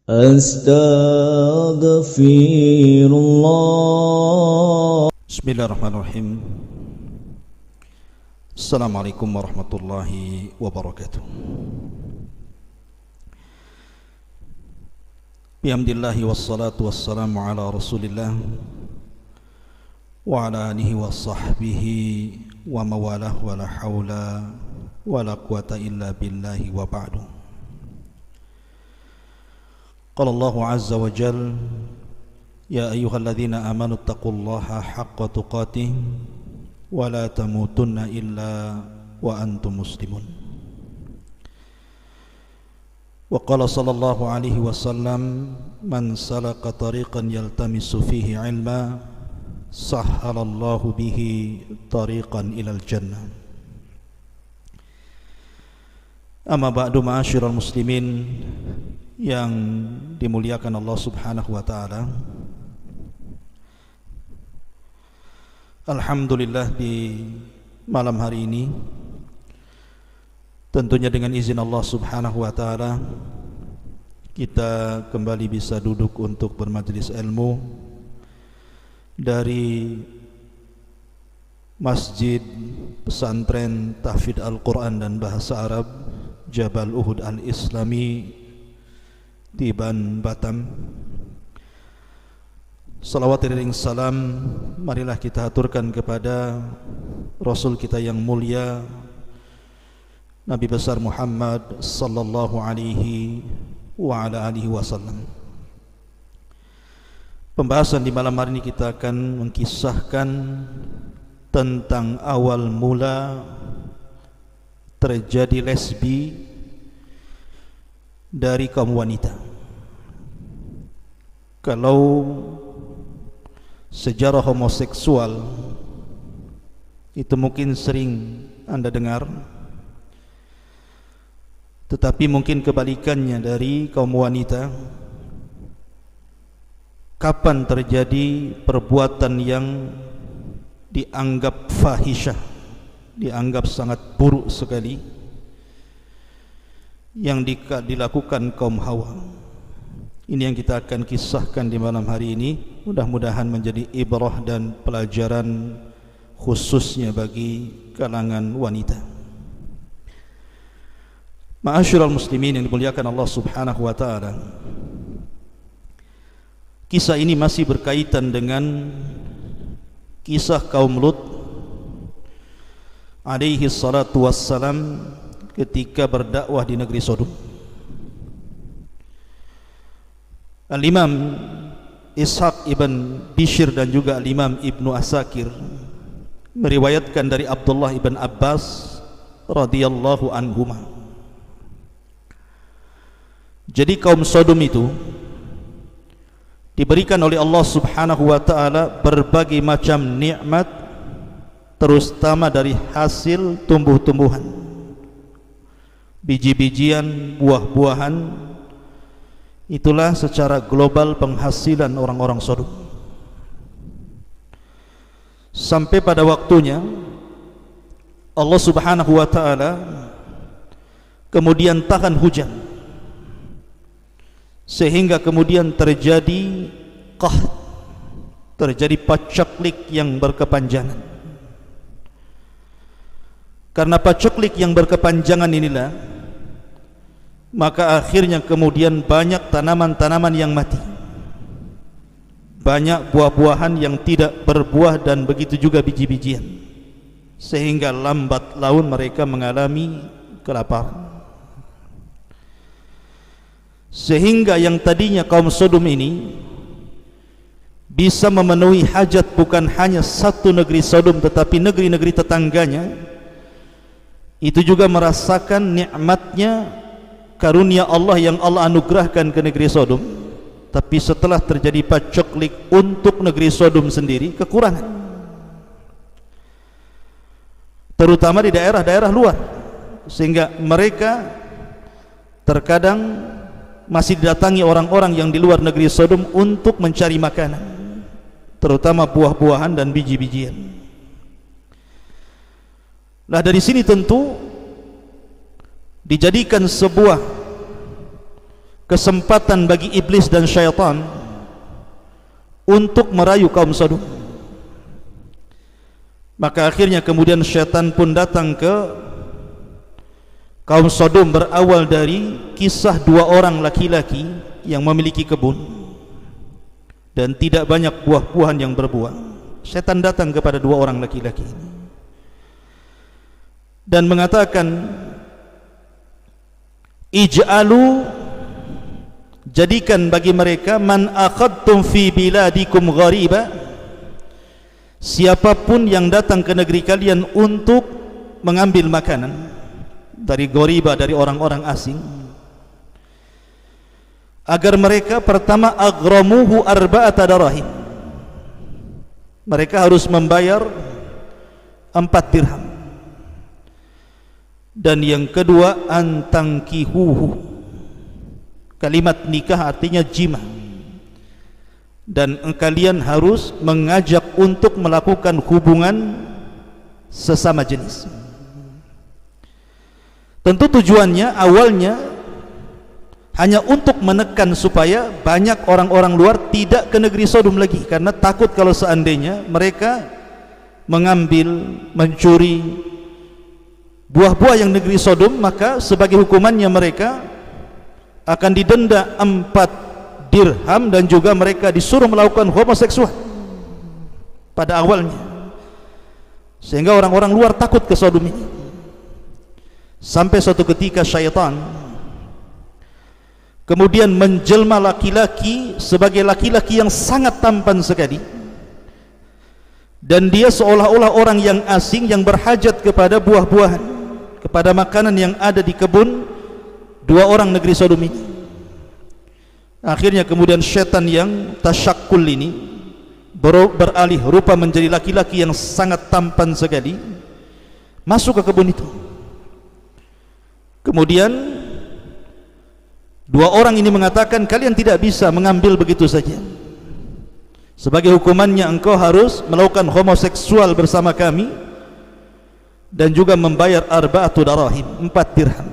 Astaghfirullah. Bismillahirrahmanirrahim. Assalamualaikum warahmatullahi wabarakatuh. Bihamdillahi wassalatu wassalamu ala rasulillah wa ala alihi wa sahbihi wa mawalah wa la hawla wa la quwata illa billahi wa ba'du. Qala Allahu azza wa jal, ya ayyuhalladzina amanu taqullaha haqqa tuqatih wa la tamutunna illa wa antum muslimun. Wa qala sallallahu alaihi wasallam, man salaka tariqan yaltamisu fihi ilma sahhalallahu bihi tariqan ilal jannah. Amma ba'du, ma'asyiral muslimin yang dimuliakan Allah Subhanahu wa taala. Alhamdulillah, di malam hari ini tentunya dengan izin Allah Subhanahu wa taala kita kembali bisa duduk untuk bermajlis ilmu dari Masjid Pesantren Tahfidz Al-Quran dan Bahasa Arab Jabal Uhud Al-Islami di Ban, Batam. Salawat dan salam marilah kita aturkan kepada Rasul kita yang mulia, Nabi besar Muhammad sallallahu alaihi wa ala alihi wasallam. Pembahasan di malam hari ini kita akan mengkisahkan tentang awal mula terjadi lesbi dari kaum wanita. Kalau sejarah homoseksual itu mungkin sering Anda dengar, tetapi mungkin kebalikannya dari kaum wanita. Kapan terjadi perbuatan yang dianggap fahisyah, dianggap sangat buruk sekali, yang dilakukan kaum Hawa? Ini yang kita akan kisahkan di malam hari ini. Mudah-mudahan menjadi ibrah dan pelajaran khususnya bagi kalangan wanita. Ma'asyiral muslimin yang dimuliakan Allah Subhanahu wa taala, kisah ini masih berkaitan dengan kisah kaum Lut alaihi salatu wassalam ketika berdakwah di negeri Sodom. Al-Imam Ishaq ibn Bishr dan juga Al-Imam Ibnu Asakir meriwayatkan dari Abdullah ibn Abbas radhiyallahu anhuma. Jadi kaum Sodom itu diberikan oleh Allah Subhanahu wa taala berbagai macam nikmat, terutama dari hasil tumbuh-tumbuhan, biji-bijian, buah-buahan. Itulah secara global penghasilan orang-orang Sodom. Sampai pada waktunya Allah Subhanahu wa taala kemudian tahan hujan, sehingga kemudian terjadi qahd, terjadi pacaklik yang berkepanjangan. Karena pacaklik yang berkepanjangan inilah, maka akhirnya kemudian banyak tanaman-tanaman yang mati, banyak buah-buahan yang tidak berbuah, dan begitu juga biji-bijian, sehingga lambat laun mereka mengalami kelaparan. Sehingga yang tadinya kaum Sodom ini bisa memenuhi hajat bukan hanya satu negeri Sodom, tetapi negeri-negeri tetangganya, itu juga merasakan nikmatnya karunia Allah yang Allah anugerahkan ke negeri Sodom. Tapi setelah terjadi pacaklik untuk negeri Sodom sendiri, kekurangan, terutama di daerah-daerah luar, sehingga mereka terkadang masih didatangi orang-orang yang di luar negeri Sodom untuk mencari makanan, terutama buah-buahan dan biji-bijian. Nah, dari sini tentu dijadikan sebuah kesempatan bagi iblis dan syaitan untuk merayu kaum Sodom. Maka akhirnya kemudian syaitan pun datang ke kaum Sodom, berawal dari kisah dua orang laki-laki yang memiliki kebun dan tidak banyak buah-buahan yang berbuah. Syaitan datang kepada dua orang laki-laki ini dan mengatakan, ij'alu, jadikan bagi mereka, man akhadtum fi biladikum ghariba, siapapun yang datang ke negeri kalian untuk mengambil makanan dari ghariba, dari orang-orang asing, agar mereka pertama aghramuhu arba'ata darahim, mereka harus membayar 4 dirham, dan yang kedua antangkihuhu, kalimat nikah artinya jima, dan kalian harus mengajak untuk melakukan hubungan sesama jenis. Tentu tujuannya awalnya hanya untuk menekan supaya banyak orang-orang luar tidak ke negeri Sodom lagi, karena takut kalau seandainya mereka mengambil, mencuri buah-buah yang negeri Sodom, maka sebagai hukumannya mereka akan didenda 4 dirham dan juga mereka disuruh melakukan homoseksual pada awalnya, sehingga orang-orang luar takut ke Sodom ini. Sampai suatu ketika syaitan kemudian menjelma laki-laki sebagai laki-laki yang sangat tampan sekali, dan dia seolah-olah orang yang asing yang berhajat kepada buah-buahan, kepada makanan yang ada di kebun dua orang negeri Sodom ini. Akhirnya kemudian syaitan yang tasyakkul ini beralih rupa menjadi laki-laki yang sangat tampan sekali, masuk ke kebun itu. Kemudian dua orang ini mengatakan, kalian tidak bisa mengambil begitu saja, sebagai hukumannya engkau harus melakukan homoseksual bersama kami dan juga membayar arba'atu darahim, 4 dirham.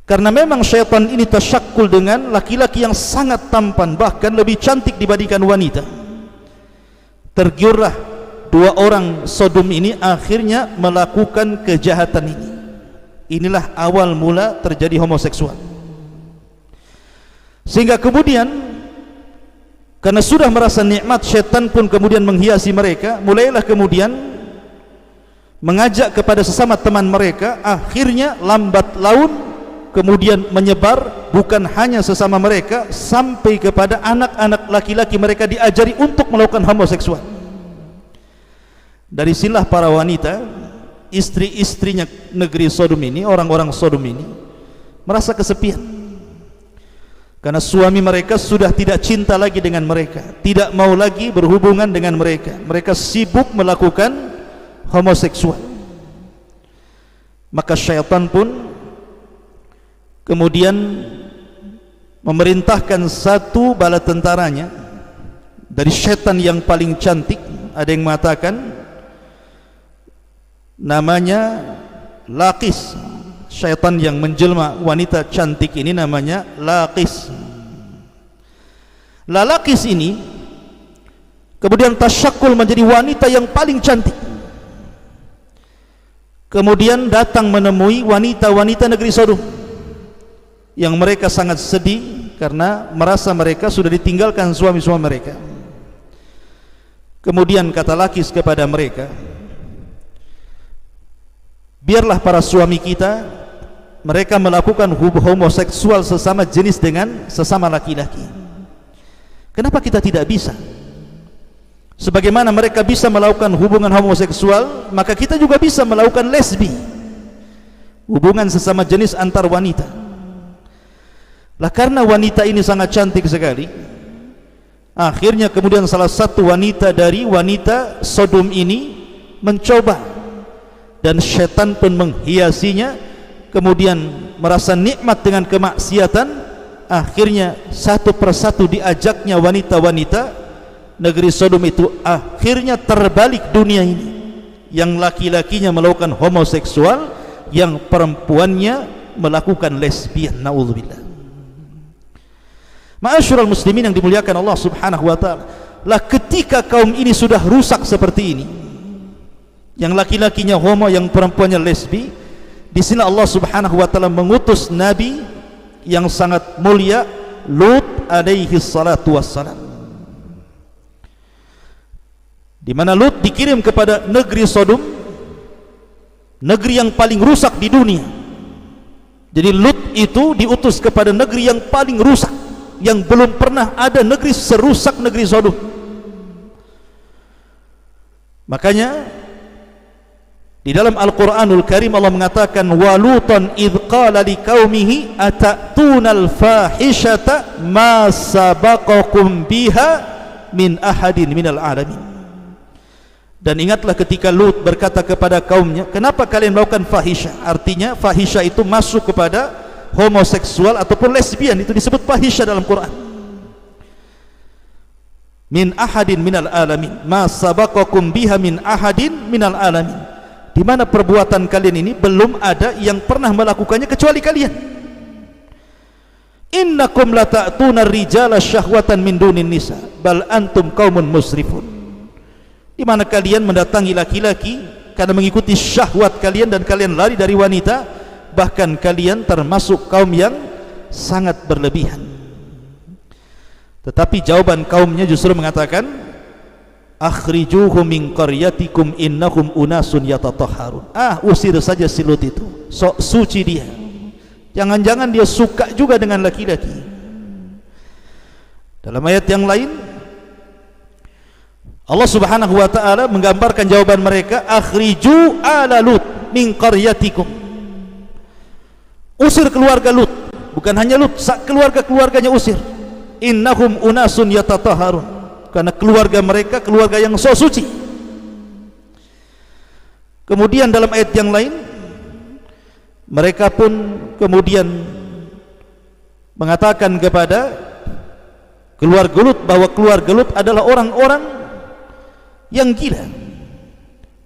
Karena memang syaitan ini tasyakkul dengan laki-laki yang sangat tampan, bahkan lebih cantik dibandingkan wanita. Tergiurlah dua orang Sodom ini akhirnya melakukan kejahatan ini. Inilah awal mula terjadi homoseksual. Sehingga kemudian karena sudah merasa nikmat, syaitan pun kemudian menghiasi mereka, mulailah kemudian mengajak kepada sesama teman mereka. Akhirnya lambat laun kemudian menyebar, bukan hanya sesama mereka, sampai kepada anak-anak laki-laki mereka diajari untuk melakukan homoseksual. Dari sinilah para wanita, istri-istrinya negeri Sodom ini, orang-orang Sodom ini merasa kesepian, karena suami mereka sudah tidak cinta lagi dengan mereka, tidak mau lagi berhubungan dengan mereka. Mereka sibuk melakukan homoseksual. Maka syaitan pun kemudian memerintahkan satu bala tentaranya dari syaitan yang paling cantik. Ada yang mengatakan namanya Laqis. Syaitan yang menjelma wanita cantik ini namanya Laqis. Laqis ini kemudian tasyakkul menjadi wanita yang paling cantik, kemudian datang menemui wanita-wanita negeri Sodom yang mereka sangat sedih karena merasa mereka sudah ditinggalkan suami-suami mereka. Kemudian kata Laqis kepada mereka, biarlah para suami kita mereka melakukan homoseksual sesama jenis dengan sesama laki-laki. Kenapa kita tidak bisa? Sebagaimana mereka bisa melakukan hubungan homoseksual, maka kita juga bisa melakukan lesbi, hubungan sesama jenis antar wanita. Lah karena wanita ini sangat cantik sekali, akhirnya kemudian salah satu wanita dari wanita Sodom ini mencoba, dan syaitan pun menghiasinya. Kemudian merasa nikmat dengan kemaksiatan, akhirnya satu persatu diajaknya wanita-wanita negeri Sodom itu. Akhirnya terbalik dunia ini, yang laki-lakinya melakukan homoseksual, yang perempuannya melakukan lesbian. Na'udzubillah. Ma'asyiral muslimin yang dimuliakan Allah Subhanahu wa taala, lah ketika kaum ini sudah rusak seperti ini, yang laki-lakinya homo, yang perempuannya lesbi, di sini Allah Subhanahu wa taala mengutus nabi yang sangat mulia, Lut alaihi salatu wassalam, di mana Lut dikirim kepada negeri Sodom, negeri yang paling rusak di dunia. Jadi Lut itu diutus kepada negeri yang paling rusak, yang belum pernah ada negeri serusak negeri Sodom. Makanya di dalam Al-Quranul Karim Allah mengatakan, wa Lutan idh qala liqaumihi atatuna al-fahishata ma sabaqakum biha min ahadin minal alamin. Dan ingatlah ketika Lut berkata kepada kaumnya, kenapa kalian melakukan fahisha? Artinya fahisha itu masuk kepada homoseksual ataupun lesbian, itu disebut fahisha dalam Quran. Min ahadin minal alamin, ma sabaqakum biha min ahadin minal alamin, di mana perbuatan kalian ini belum ada yang pernah melakukannya kecuali kalian. Innakum lata'tuna ar-rijala syahwatan min dunin nisa bal antum qaumun musrifun, di mana kalian mendatangi laki-laki karena mengikuti syahwat kalian dan kalian lari dari wanita, bahkan kalian termasuk kaum yang sangat berlebihan. Tetapi jawaban kaumnya justru mengatakan, akhrijuhum min qaryatikum innahum unasun yatatahharun. Usir saja si Lut itu, sok suci dia, jangan-jangan dia suka juga dengan laki-laki. Dalam ayat yang lain Allah Subhanahu wa taala menggambarkan jawaban mereka, akhriju ala Lut min qaryatikum, usir keluarga Lut, bukan hanya Lut, keluarga-keluarganya usir. Innahum unasun yatatahharun, karena keluarga mereka keluarga yang so suci. Kemudian dalam ayat yang lain mereka pun kemudian mengatakan kepada keluarga Lut bahwa keluarga Lut adalah orang-orang yang gila.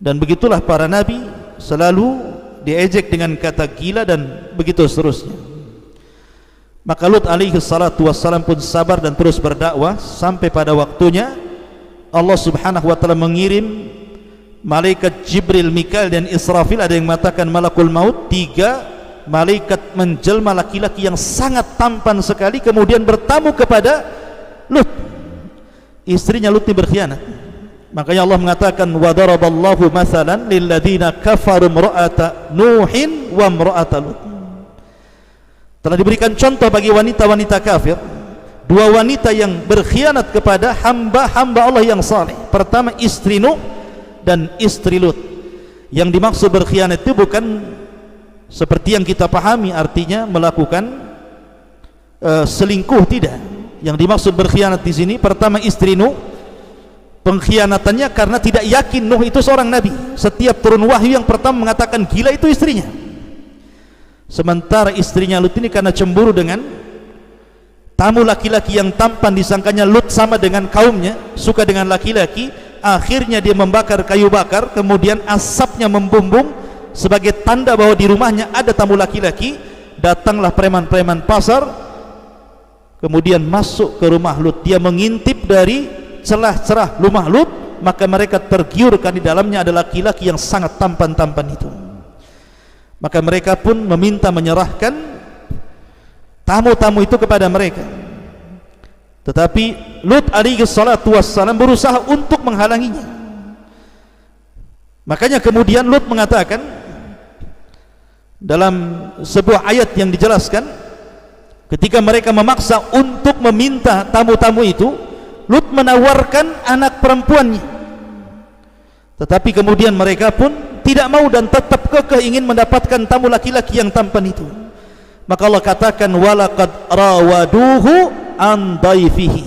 Dan begitulah para nabi selalu diejek dengan kata gila dan begitu seterusnya. Maka Lut alaihi salatu wassalam pun sabar dan terus berdakwah sampai pada waktunya Allah Subhanahu wa taala mengirim malaikat Jibril, Mikail dan Israfil. Ada yang mengatakan malakul maut, 3 malaikat menjelma laki-laki yang sangat tampan sekali, kemudian bertamu kepada Lut. Istrinya Lut ini berkhianat. Makanya Allah mengatakan, wa daraballahu mathalan lil ladzina kafaru imra'ata nuhin wa imra'ata Lut. Telah diberikan contoh bagi wanita-wanita kafir, 2 wanita yang berkhianat kepada hamba-hamba Allah yang saleh. Pertama istri Nuh dan istri Lut. Yang dimaksud berkhianat itu bukan seperti yang kita pahami, artinya melakukan selingkuh, tidak. Yang dimaksud berkhianat di sini, pertama istri Nuh, pengkhianatannya karena tidak yakin Nuh itu seorang nabi. Setiap turun wahyu yang pertama mengatakan gila itu istrinya. Sementara istrinya Lut ini karena cemburu dengan tamu laki-laki yang tampan, disangkanya Lut sama dengan kaumnya, suka dengan laki-laki. Akhirnya dia membakar kayu bakar, kemudian asapnya membumbung sebagai tanda bahwa di rumahnya ada tamu laki-laki. Datanglah preman-preman pasar, kemudian masuk ke rumah Lut. Dia mengintip dari celah-celah rumah Lut, maka mereka tergiurkan di dalamnya ada laki-laki yang sangat tampan-tampan itu. Maka mereka pun meminta menyerahkan tamu-tamu itu kepada mereka. Tetapi Lut alaihi salatu wassalam berusaha untuk menghalanginya. Makanya kemudian Lut mengatakan dalam sebuah ayat yang dijelaskan, ketika mereka memaksa untuk meminta tamu-tamu itu, Lut menawarkan anak perempuannya. Tetapi kemudian mereka pun tidak mau dan tetap kekeh ingin mendapatkan tamu laki-laki yang tampan itu. Maka Allah katakan, walaqad rawaduhu an daifihi,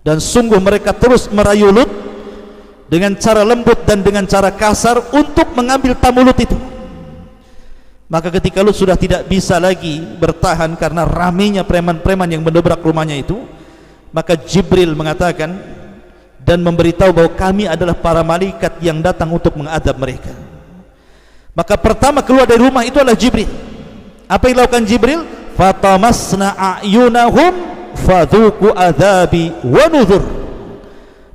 dan sungguh mereka terus merayu Lut dengan cara lembut dan dengan cara kasar untuk mengambil tamu Lut itu. Maka ketika Lut sudah tidak bisa lagi bertahan karena ramainya preman-preman yang mendobrak rumahnya itu, maka Jibril mengatakan dan memberitahu bahwa kami adalah para malaikat yang datang untuk mengadab mereka. Maka pertama keluar dari rumah itu adalah Jibril. Apa yang dilakukan Jibril? Fatamasna a'yunahum fadhuku adzabi wa nuzur.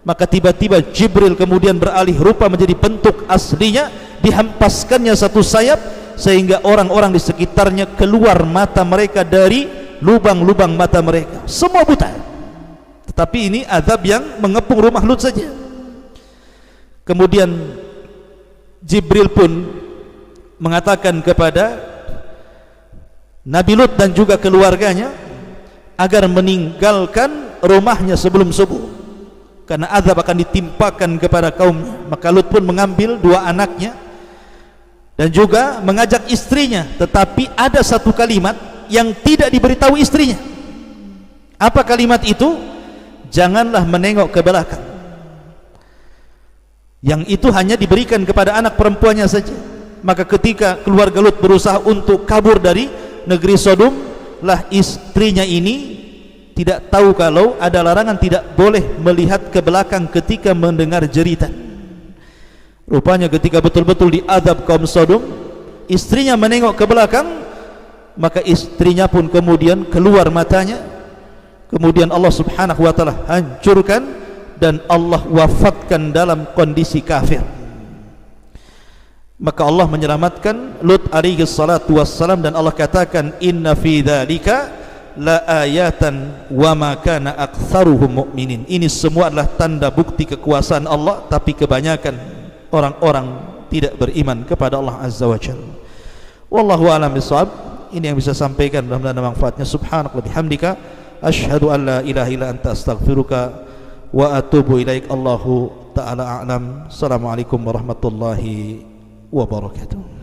Maka tiba-tiba Jibril kemudian beralih rupa menjadi bentuk aslinya, dihempaskannya satu sayap sehingga orang-orang di sekitarnya keluar mata mereka dari lubang-lubang mata mereka, semua buta. Tetapi ini azab yang mengepung rumah Lut saja. Kemudian Jibril pun mengatakan kepada Nabi Lut dan juga keluarganya agar meninggalkan rumahnya sebelum subuh, karena azab akan ditimpakan kepada kaumnya. Maka Lut pun mengambil dua anaknya dan juga mengajak istrinya, tetapi ada satu kalimat yang tidak diberitahu istrinya. Apa kalimat itu? Janganlah menengok ke belakang. Yang itu hanya diberikan kepada anak perempuannya saja. Maka ketika keluarga Lut berusaha untuk kabur dari negeri Sodom, lah istrinya ini tidak tahu kalau ada larangan tidak boleh melihat ke belakang ketika mendengar jeritan. Rupanya ketika betul-betul diazab kaum Sodom, istrinya menengok ke belakang, maka istrinya pun kemudian keluar matanya. Kemudian Allah subhanahu wa ta'ala hancurkan dan Allah wafatkan dalam kondisi kafir. Maka Allah menyelamatkan Lut alaihi salatu wassalam, dan Allah katakan inna fi dzalika la ayatan wa ma kana aktsaruhum mu'minin. Ini semua adalah tanda bukti kekuasaan Allah, tapi kebanyakan orang-orang tidak beriman kepada Allah azza wa jalla. Wallahu a'lam bishawab. Ini yang bisa sampaikan, mudah-mudahan ada manfaatnya. Subhanaka wa bihamdika asyhadu an la ilaha illa anta astaghfiruka wa atubu ilaik. Allahu ta'ala a'lam. Assalamualaikum warahmatullahi wabarakatuh.